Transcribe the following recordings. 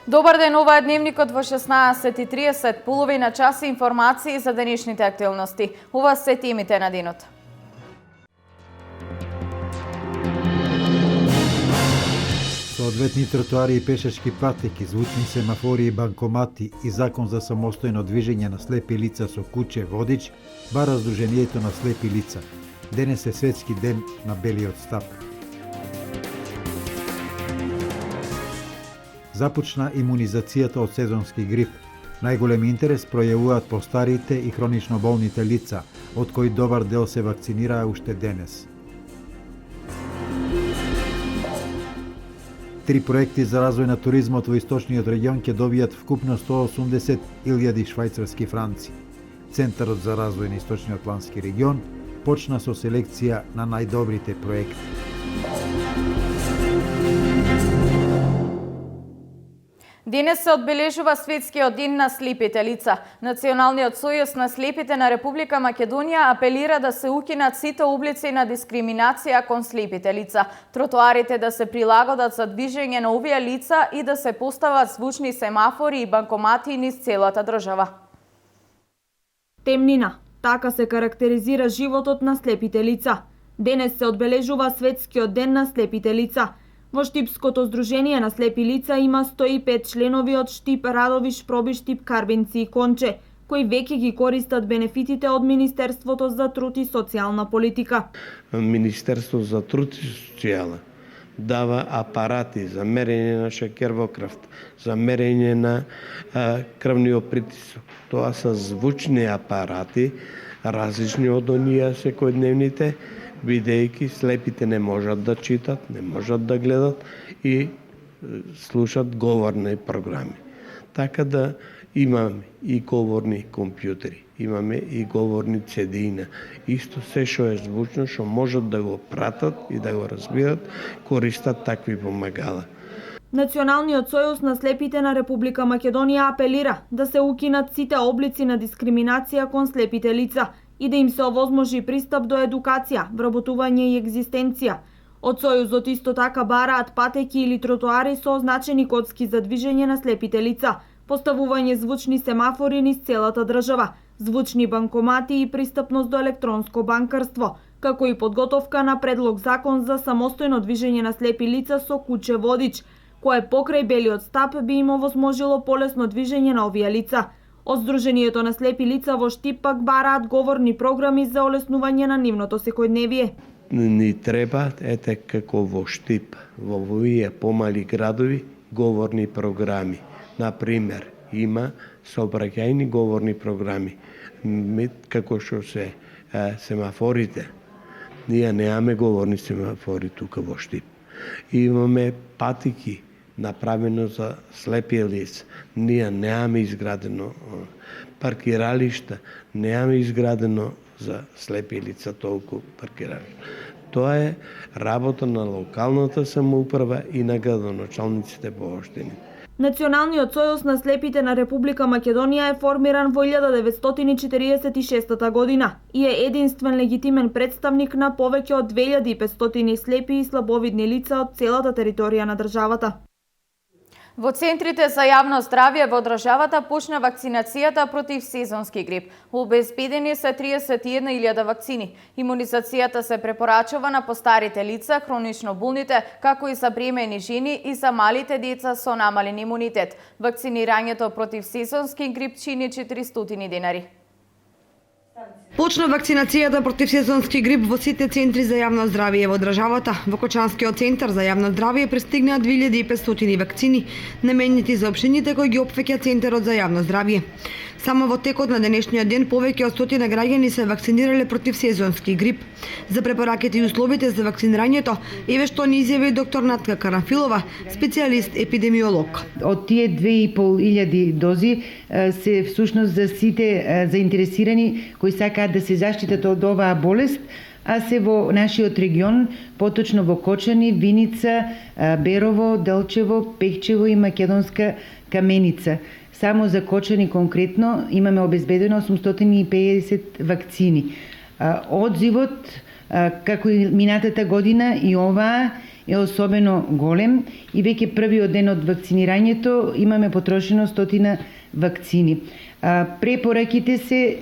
Добар ден, ова е дневникот во 16:30, половина час информации за денешните актуелности. Ова се темите на денот. Соодветни тротоари и пешачки патеки, звучни семафори и банкомати и закон за самостојно движење на слепи лица со куче водич бара Сдруженијето на слепи лица. Денес е светски ден на белиот стап. Започна имунизацијата од сезонски грип. Најголем интерес пројавуваат постарите и хронично болните лица, од кои добар дел се вакцинираа уште денес. 3 проекти за развој на туризмот во источниот регион ќе добијат вкупно 180.000 швајцарски франци. Центарот за развој на источниот плански регион почна со селекција на најдобрите проекти. Денес се одбележува Светскиот ден на слепите лица. Националниот сојуз на слепите на Република Македонија апелира да се укинат сите облици на дискриминација кон слепите лица, тротоарите да се прилагодат за движење на овие лица и да се постават звучни семафори и банкомати низ целата држава. Темнина. Така се карактеризира животот на слепите лица. Денес се одбележува Светскиот ден на слепите лица. Во Штипското здружение на слепи лица има 105 членови од Штип, Радовиш, Пробиш, Штип, Карбинци и Конче, кои веќе ги користат бенефитите од Министерството за труд и социјална политика. Министерството за труд и социјала дава апарати за мерење на шекер во крвта, за мерење на крвниот притисок. Тоа се звучни апарати, различни од оние секојдневните, бидејќи слепите не можат да читат, не можат да гледат и слушат говорни програми. Така да имаме и говорни компјутери, имаме и говорни CD-на. Исто се што е звучно, што можат да го пратат и да го разбират, користат такви помагала. Националниот сојуз на слепите на Република Македонија апелира да се укинат сите облици на дискриминација кон слепите лица и да им се овозможи пристап до едукација, вработување и екзистенција. Од Сојузот исто така бараат патеки или тротоари со означени коцки за движење на слепите лица, поставување звучни семафори низ целата држава, звучни банкомати и пристапност до електронско банкарство, како и подготовка на предлог закон за самостојно движење на слепи лица со куче водич, кое покрај белиот стап би им овозможило полесно движење на овие лица. Од Сдруженијето на слепи лица во Штип пак бараат говорни програми за олеснување на нивното секојдневие. Ни треба, ете како во Штип, во овие помали градови, говорни програми. Например, има сообраќајни говорни програми, како што се семафорите. Ние немаме говорни семафори тука во Штип. Имаме патики направено за слепи лица. Ние немаме изградено паркиралишта, немаме изградено за слепи лица толку паркиралишта. Тоа е работа на локалната самоуправа и на градоначалниците по општини. Националниот сојуз на слепите на Република Македонија е формиран во 1946 година и е единствен легитимен представник на повеќе од 2500 слепи и слабовидни лица од целата територија на државата. Во центрите за јавно здравје во државата почна вакцинацијата против сезонски грип. Обезбедени се 31.000 вакцини. Имунизацијата се препорачува на постарите лица, хронично болните, како и за бремени жени и за малите деца со намален имунитет. Вакцинирањето против сезонски грип чини 400 денари. Почна вакцинацијата против сезонски грип во сите центри за јавно здравје во државата. Во Кочанскиот центар за јавно здравје пристигнаа 2500 вакцини, наменети за општините кои ги опфаќа Центарот за јавно здравје. Само во текот на денешниот ден повеќе од 100 граѓани се вакцинирале против сезонски грип. За препораките и условите за вакцинирањето, еве што ни изјави доктор Натка Карамфилова, специјалист епидемиолог. Од тие 2500 дози се всушност за сите заинтересирани кои сакаат да се заштитат од оваа болест, а се во нашиот регион, поточно во Кочани, Виница, Берово, Делчево, Пехчево и Македонска Каменица. Само за Кочани конкретно имаме обезбедено 850 вакцини. Одзивот Како и минатата година и оваа е особено голем и веќе првиот ден од вакцинирањето имаме потрошено 100 вакцини. Препораките се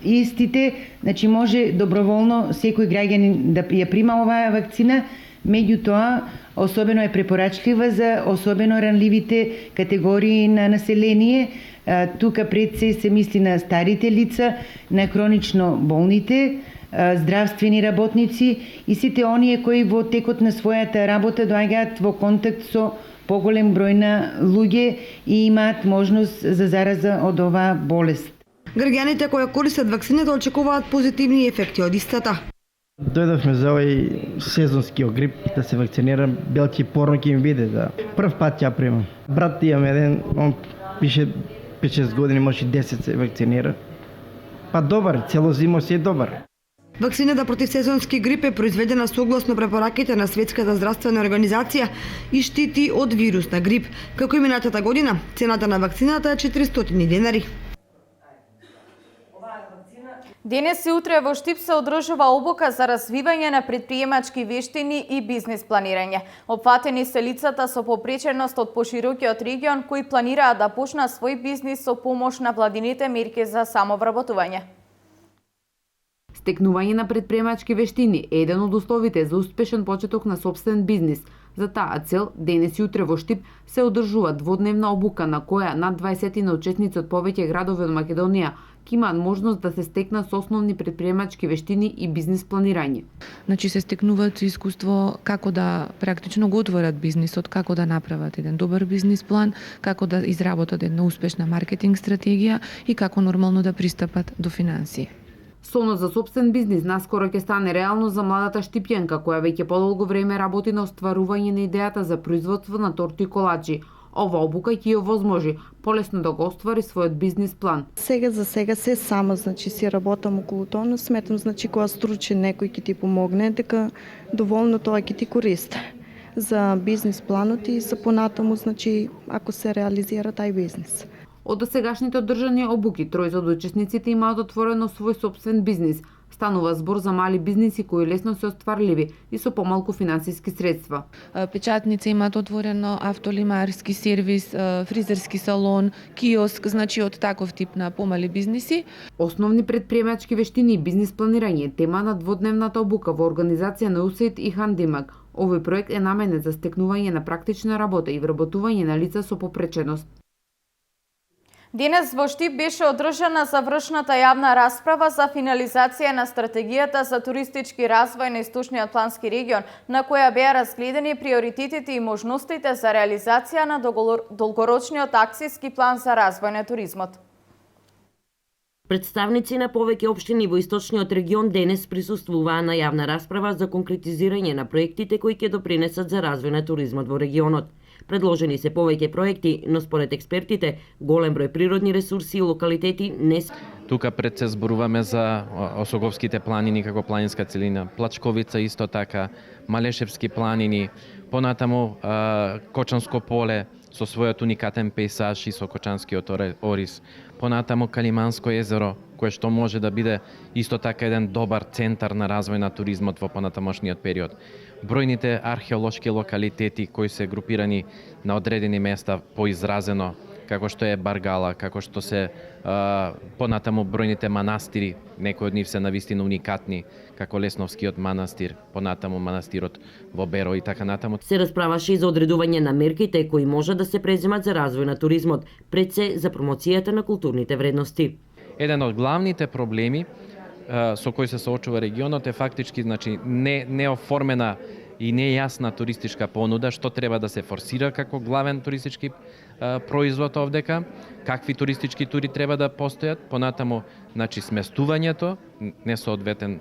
истите, значи може доброволно секој граѓанин да ја прима оваа вакцина, меѓутоа особено е препорачлива за особено ранливите категории на население. Тука пред се мисли на старите лица, на хронично болните, здравствени работници и сите оние кои во текот на својата работа доаѓаат во контакт со поголем број на луѓе и имаат можност за зараза од оваа болест. Граѓаните кои користат вакцината очекуваат позитивни ефекти од истата. Дојдовме за овој сезонски грип да се вакцинирам, белки порно ќе им биде да прв пат ја примам. Брат имам еден, он пише 5-6 години, може и 10 се вакцинира. Па добар, цело зимо си е добар. Вакцината против сезонски грип е произведена согласно препораките на Светската здравствена организација и штити од вирус на грип. Како и минатата година, цената на вакцината е 400 денари. Денес и утре во Штип се одржува обука за развивање на предприемачки вештини и бизнис планирање. Опфатени се лицата со попреченост од поширокиот регион кои планираат да почнат свој бизнис со помош на владините мерки за самовработување. Стекнување на предприемачки вештини е еден од условите за успешен почеток на сопствен бизнис. За таа цел, денес и утре во Штип се одржува дводневна обука на која над 20 на учесници од повеќе градови од Македонија ќе имаат можност да се стекнат со основни предприемачки вештини и бизнис планирање. Значи се стекнуваат со искуство како да практично го отворат бизнисот, како да направат еден добар бизнис план, како да изработат една успешна маркетинг стратегија и како нормално да пристапат до финансии. Сонот за сопствен бизнис наскоро ќе стане реално за младата штипјанка која веќе подолго време работи на остварување на идејата за производство на торти и колачи. Ова обука ќе ја возможи полесно да го оствари својот бизнис план. За сега се сама, значи си работам околу тоа, но сметам, значи кога стручен некој ќе ти помогне, дека доволно тоа ќе ти користи за бизнис планот и за понатаму, значи ако се реализира тај бизнис. Од досегашните одржани обуки, тројца од учесниците имаат отворено свој сопствен бизнис. Станува збор за мали бизниси кои лесно се остварливи и со помалку финансиски средства. Печатница имаат отворено, автолимарски сервис, фризерски салон, киоск, значи од таков тип на помали бизниси. Основни предприемачки вештини и бизнис планирање тема на дводневната обука во организација на USAID и Хандимак. Овој проект е наменет за стекнување на практична работа и вработување на лица со попреченост. Денес во Штип беше одржана завршната јавна расправа за финализација на стратегијата за туристички развој на Источниот плански регион, на која беа разгледани приоритетите и можностите за реализација на долгорочниот акцијски план за развој на туризмот. Представници на повеќе општини во Источниот регион денес присуствуваа на јавна расправа за конкретизирање на проектите кои ќе допринесат за развој на туризмот во регионот. Предложени се повеќе проекти, но според експертите, голем број природни ресурси и локалитети не се. Тука пред се зборуваме за Осоговските планини како планинска целина, Плачковица исто така, Малешевски планини, понатаму Кочанско поле со својот уникатен пейзаж и со Кочанскиот орис, понатаму Калиманско езеро, кое што може да биде исто така еден добар центар на развој на туризмот во понатамошниот период. Бројните археолошки локалитети кои се групирани на одредени места поизразено, како што е Баргала, како што се понатаму бројните манастири, некои од нив се навистина уникатни, како Лесновскиот манастир, понатаму манастирот во Беро и така натаму. Се расправаше и за одредување на мерките кои може да се преземат за развој на туризмот, пред се за промоцијата на културните вредности. Еден од главните проблеми со кои се соочува регионот е фактички, значи, неоформена и нејасна туристичка понуда, што треба да се форсира како главен туристички производ овдека, какви туристички тури треба да постојат, понатаму, значи, сместувањето, несоодветен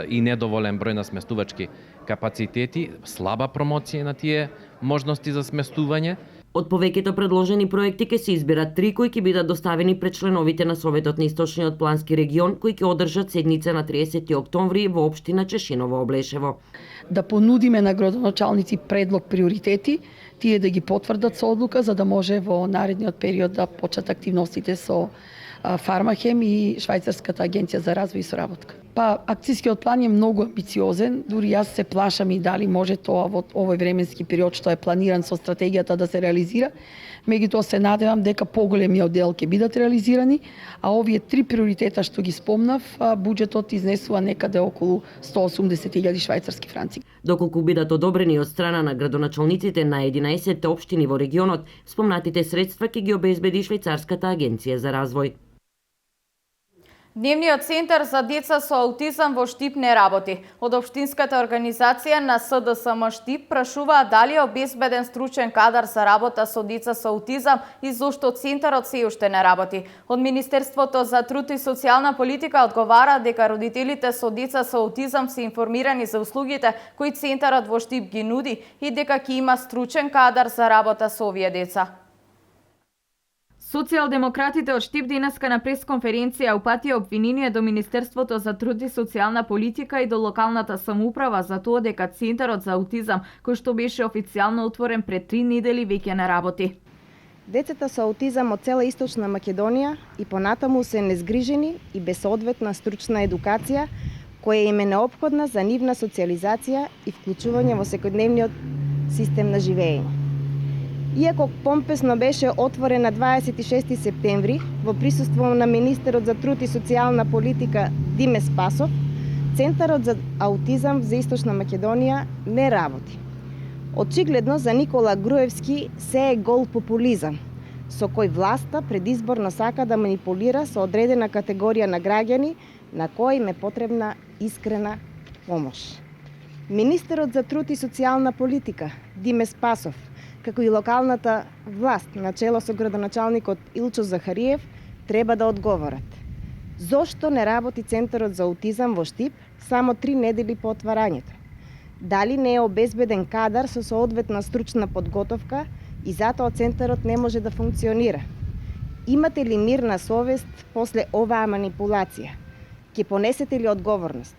и недоволен број на сместувачки капацитети, слаба промоција на тие можности за сместување. Од повеќето предложени проекти ќе се изберат 3 кои ќе бидат доставени пред членовите на Советот на Источниот плански регион, кои ќе одржат седница на 30 октомври во општина Чешиново Облешево. Да понудиме на градоначалници предлог приоритети, тие да ги потврдат со одлука за да може во наредниот период да почнат активностите со Фармахем и Швајцарската агенција за развој и соработка. Па, акцијскиот план е многу амбициозен, дури јас се плашам и дали може тоа во овој временски период што е планиран со стратегијата да се реализира. Меѓутоа се надевам дека поголемиот дел ќе бидат реализирани, а овие 3 приоритета што ги спомнав, буџетот изнесува некаде околу 180.000 швајцарски франци. Доколку бидат одобрени од страна на градоначалниците на 11 општини во регионот, спомнатите средства ќе ги обезбеди Швајцарската агенција за развој. Дневниот центар за деца со аутизам во Штип не работи. Од општинската организација на СДСМ Штип прашуваат дали е обезбеден стручен кадар за работа со деца со аутизам и зошто центарот се уште не работи. Од Министерството за труд и социјална политика одговара дека родителите со деца со аутизам се информирани за услугите кои центарот во Штип ги нуди и дека ќе има стручен кадар за работа со овие деца. Социјалдемократите од Штип денеска на пресконференција упатија обвинение до Министерството за труд и социјална политика и до локалната самоуправа за тоа дека Центарот за аутизам, кој што беше официјално отворен пред 3 недели, веќе не работи. Децата со аутизам од цела Источна Македонија и понатаму се незгрижени и без соодветна стручна едукација, која им е неопходна за нивна социјализација и вклучување во секојдневниот систем на живење. Иако помпесно беше отворен на 26 септември во присуство на министерот за труд и социјална политика Диме Спасов, Центарот за аутизам за Источна Македонија не работи. Очигледно за Никола Груевски се е гол популизам, со кој власта предизборно сака да манипулира со одредена категорија на граѓани на кои им е потребна искрена помош. Министерот за труд и социјална политика Диме Спасов, како и локалната власт на чело со градоначалникот Илчо Захариев, треба да одговорат. Зошто не работи Центарот за аутизам во Штип само 3 недели по отварањето? Дали не е обезбеден кадар со соодветна стручна подготовка и затоа Центарот не може да функционира? Имате ли мир на совест после оваа манипулација? Ќе понесете ли одговорност?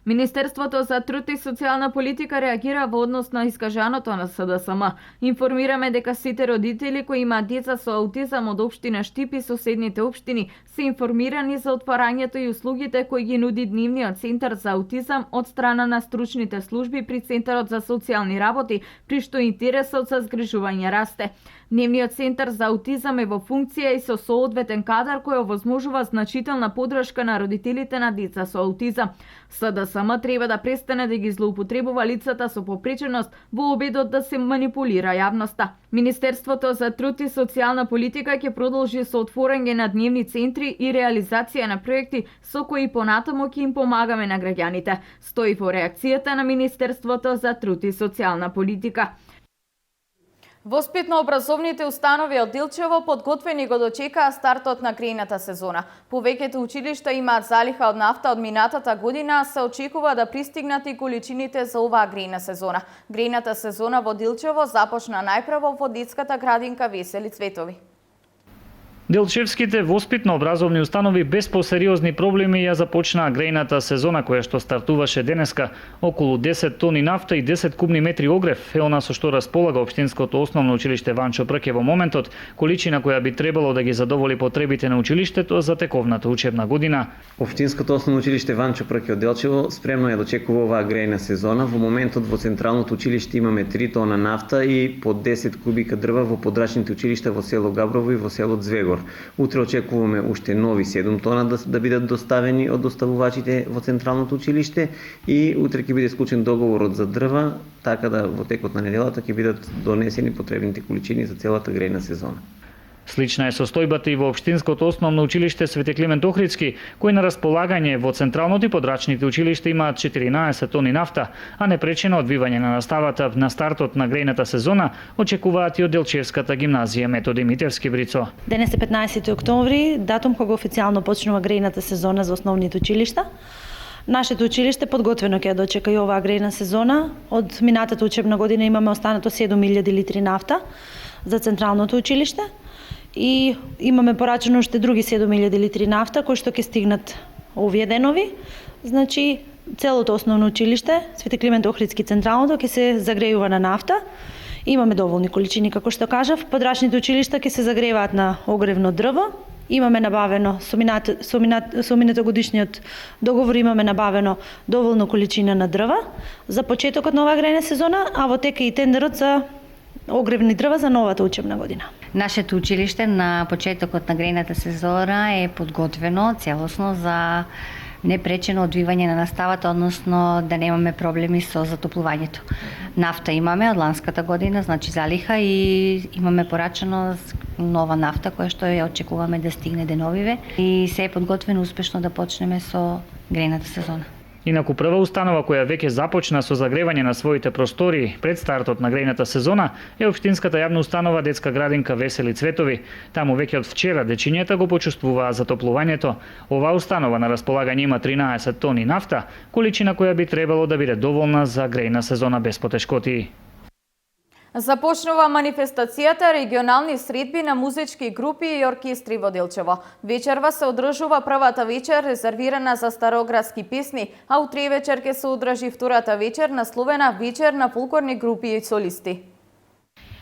Министерството за труд и социјална политика реагира во однос на искажаното на СДСМ. Информираме дека сите родители кои имаат деца со аутизам од општина Штип и соседните општини се информирани за отварањето и услугите кои ги нуди Дневниот центар за аутизам од страна на стручните служби при Центарот за социјални работи, при што интересот за згрижување расте. Дневниот центар за аутизам е во функција и со соодветен кадар кој овозможува значителна подршка на родителите на деца со аутизам. СДСМ треба да престане да ги злоупотребува лицата со попреченост во обидот да се манипулира јавноста. Министерството за труд и социјална политика ќе продолжи со отворање на дневни центри и реализација на проекти со кои понатаму ќе им помагаме на граѓаните, стои во реакцијата на Министерството за труд и социјална политика. Воспитно-образовните установи од Дилчево подготвени го дочекаа стартот на грејната сезона. Повеќето училишта имаат залиха од нафта од минатата година, а се очекува да пристигнат и количините за оваа грејна сезона. Грејната сезона во Дилчево започна најпрво во детската градинка Весели цветови. Делчевските воспитно-образовни установи без посериозни проблеми ја започнаа грејната сезона која што стартуваше денеска. Околу 10 тони нафта и 10 кубни метри огрев е она со што располага Општинското основно училиште Ванчо Прке во моментот, количина која би требало да ги задоволи потребите на училиштето за тековната учебна година. Општинското основно училиште Ванчо Прке од Делчево спремно ја дочекува оваа грејна сезона. Во моментот во централното училиште имаме 3 тона нафта и по 10 кубика дрва во подрачните училишта во село Габрово и во село Звегор. Утре очекуваме уште нови 7 тона да бидат доставени од доставувачите во централното училиште и утре ќе биде склучен договорот за дрва, така да во текот на неделата ќе бидат донесени потребните количини за целата грејна сезона. Слична е состојбата и во Општинското основно училиште Свети Климент Охридски, кој на располагање во централното и подрачните училишта имаат 14 тони нафта, а непречено одвивање на наставата на стартот на грејната сезона очекуваат и од Делчевската гимназија Методи Митевски Брицо. Денес е 15 октомври, датум кога официјално почнува грејната сезона за основните училишта. Нашето училиште подготвено ќе дочека и оваа грејна сезона. Од минатата учебна година имаме останато 7000 литри нафта за централното училиште. И имаме порачено уште други 7000 литри нафта кои што ќе стигнат овие денови. Значи целото основно училиште Свети Климент Охридски централното ќе се загрејува на нафта. Имаме доволни количини како што кажав. Подрачните училишта ќе се загреваат на огревно дрво Имаме набавено со минатогодишниот договор имаме набавено доволно количина на дрва за почетокот на оваа грејна сезона, а во тека и тендерот за огревни дрва за новата учебна година. Нашето училиште на почетокот на грејната сезона е подготвено целосно за непречено одвивање на наставата, односно да немаме проблеми со затоплувањето. Нафта имаме од ланската година, значи залиха, и имаме порачано нова нафта која што ја очекуваме да стигне деновиве и се е подготвено успешно да почнеме со грејната сезона. Инаку прва установа која веќе започна со загревање на своите простори пред стартот на грејната сезона е општинската јавна установа детска градинка Весели цветови. Таму веќе од вчера дечињата го почувствуваат затоплувањето. Оваа установа на располагање има 13 тони нафта, количина која би требало да биде доволна за грејна сезона без потешкоти. Започнува манифестацијата регионални средби на музички групи и оркестри во Делчево. Вечерва се одржува првата вечер резервирана за староградски песни, а утре вечер ќе се одржи втората вечер насловена вечер на фолклорни групи и солисти.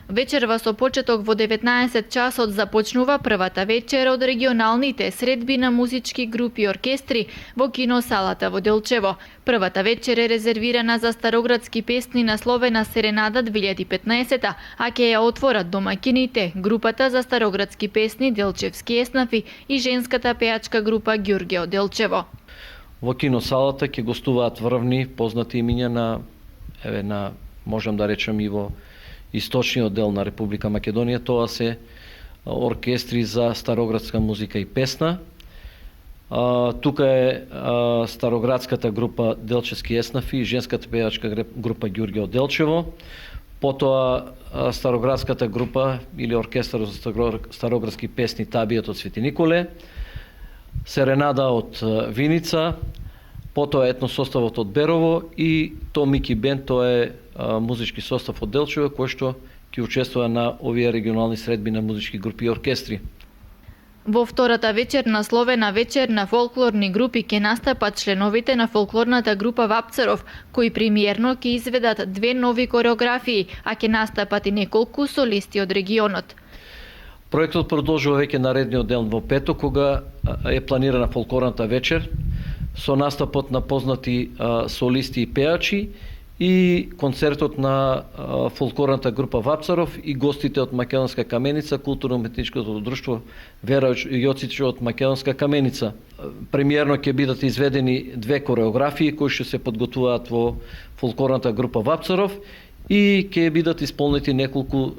Вечерва со почеток во 19 часот започнува првата вечер од регионалните средби на музички групи и оркестри во киносалата во Делчево. Првата вечер е резервирана за староградски песни насловена Серенада 2015, а ќе ја отворат домакините, групата за староградски песни Делчевски еснафи и женската пејачка група Ѓурѓе од Делчево. Во киносалата ќе гостуваат врвни познати имиња на можам да речем и во источниот дел на Република Македонија. Тоа се оркестри за староградска музика и песна. Тука е староградската група Делчевски еснафи и женската пејачка група Ѓурѓе од Делчево. Потоа староградската група или оркестар за староградски песни Табијат од Свети Николе, Серенада од Виница, потоа етносоставот од Берово и Томики Бенд, тоа е музички состав од Делчево кој што ќе учествува на овие регионални средби на музички групи и оркестри. Во втората вечер насловена вечер на фолклорни групи ќе настапат членовите на фолклорната група Вапцаров, кои премиерно ќе изведат 2 нови кореографии, а ќе настапат и неколку солисти од регионот. Проектот продолжува веќе наредниот ден во петок, кога е планирана фолклорната вечер со настапот на познати солисти и пејачи и концертот на фолклорната група Вапцаров и гостите од Македонска каменица, културно-уметничкото друштво Вера Јоцич од Македонска каменица. Премиерно ќе бидат изведени 2 кореографии кои ќе се подготвуваат во фолклорната група Вапцаров и ќе бидат исполнети неколку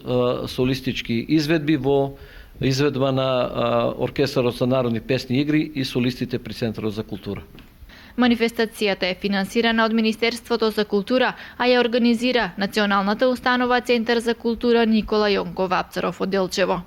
солистички изведби во изведба на Оркестарот за народни песни и игри и солистите при Центарот за култура. Манифестацијата е финансирана од Министерството за култура, а ја организира Националната установа Центар за култура Никола Јонко Вапцаров од Делчево.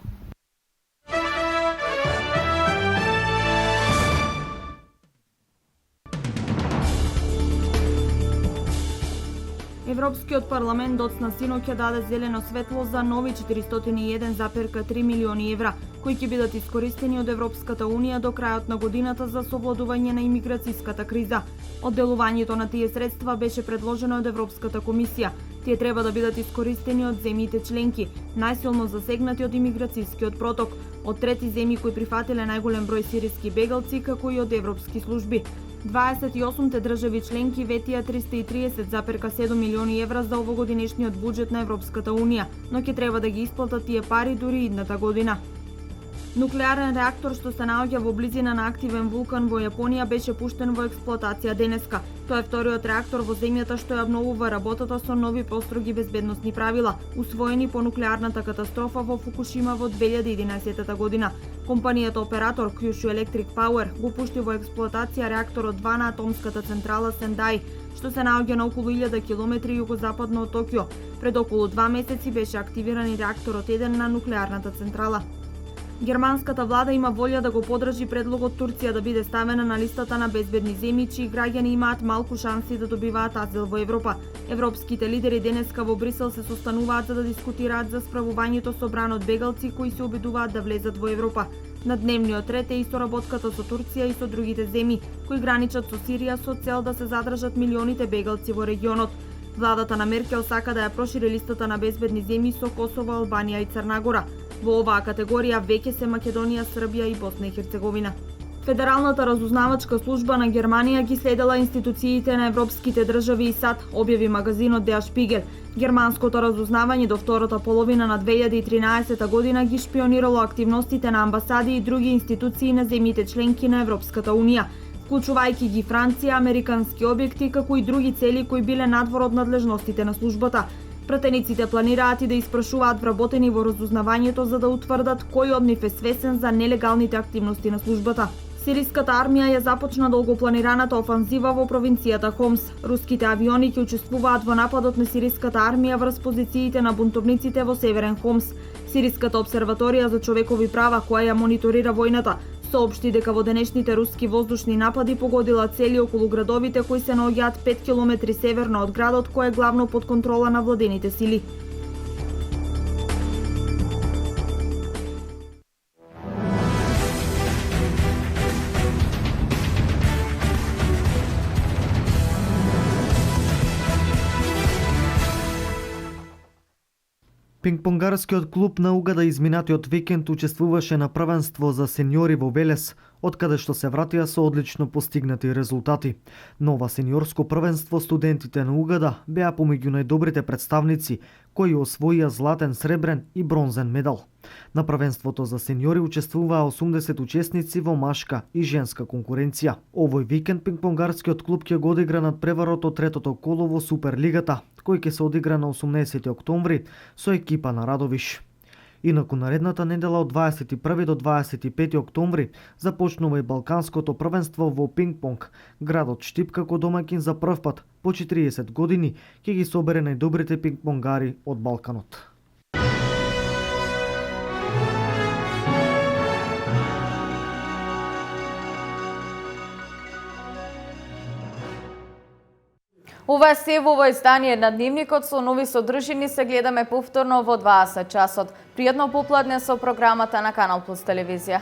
Европскиот парламент доцна синоќа даде зелено светло за нови 401,3 милиони евра, кои ќе бидат искористени од Европската унија до крајот на годината за совладување на имиграцијската криза. Одделувањето на тие средства беше предложено од Европската комисија. Тие треба да бидат искористени од земјите членки, најсилно засегнати од имиграцијскиот проток, од трети земји кои прифатиле најголем број сириски бегалци, како и од европски служби. 28 држави членки ветија 330,7 милиони евра за овогодинешниот буџет на Европската унија, но ќе треба да ги исплатат тие пари дури идната година. Нуклеарен реактор што се наоѓа во близина на активен вулкан во Јапонија беше пуштен во експлоатација денеска. Тоа е вториот реактор во земјата што ја обновува работата со нови построги безбедносни правила, усвоени по нуклеарната катастрофа во Фукушима во 2011 година. Компанијата оператор Kyushu Electric Power го пушти во експлоатација реакторот 2 на атомската централа Сендај, што се наоѓа на околу 1000 километри југозападно од Токио. Пред околу 2 месеци беше активиран и реакторот 1 на нуклеарната централа. Германската влада има волја да го подржи предлогот Турција да биде ставена на листата на безбедни земји чии граѓани имаат малку шанси да добиваат азил во Европа. Европските лидери денеска во Брисел се состануваат за да дискутираат за справувањето со бран од бегалци кои се обидуваат да влезат во Европа. На дневниот ред е и соработката со Турција и со другите земји кои граничат со Сирија со цел да се задржат милионите бегалци во регионот. Владата на Меркел сака да ја прошири листата на безбедни земји со Косово, Албанија и Црна Гора. Во оваа категорија веќе се Македонија, Србија и Босна и Херцеговина. Федералната разузнавачка служба на Германија ги следела институциите на европските држави и САД, објави магазинот Der Spiegel. Германското разузнавање до втората половина на 2013 година ги шпионирало активностите на амбасади и други институции на земјите членки на Европската Унија, вклучувајќи ги Франција, американски објекти, како и други цели кои биле надвор од надлежностите на службата. Пратениците планираат и да испрашуваат вработени во разузнавањето за да утврдат кој од нив е свесен за нелегалните активности на службата. Сириската армија ја започна долгопланираната офанзива во провинцијата Хомс. Руските авиони ќе учествуваат во нападот на сириската армија врз позициите на бунтовниците во северен Хомс. Сириската обсерваторија за човекови права, која ја мониторира војната, соопшти дека во денешните руски воздушни напади погодила цели околу градовите кои се наоѓаат 5 километри северно од градот, кој е главно под контрола на владените сили. Пингпонгарскиот клуб на Угада изминатиот викенд учествуваше на првенство за сениори во Велес, од каде што се вратија со одлично постигнати резултати. Но ова сениорско првенство студентите на Угада беа помеѓу најдобрите представници, кои освоија златен, сребрен и бронзен медал. На првенството за сениори учествуваа 80 учесници во машка и женска конкуренција. Овој викенд пингпонгарскиот клуб ќе го одигра надпреварот од третото коло во Суперлигата, кој ќе се одигра на 18 октомври со екипа на Радовиш. Инаку наредната недела од 21 до 25 октомври започнува и Балканското првенство во пингпонг. Градот Штип како домаќин за прв пат по 40 години ќе ги собере најдобрите пингпонгари од Балканот. Ова е се во ово издание на Дневникот, со нови содржини се гледаме повторно во 20 часот. Пријатно попладне со програмата на Канал Плюс телевизија.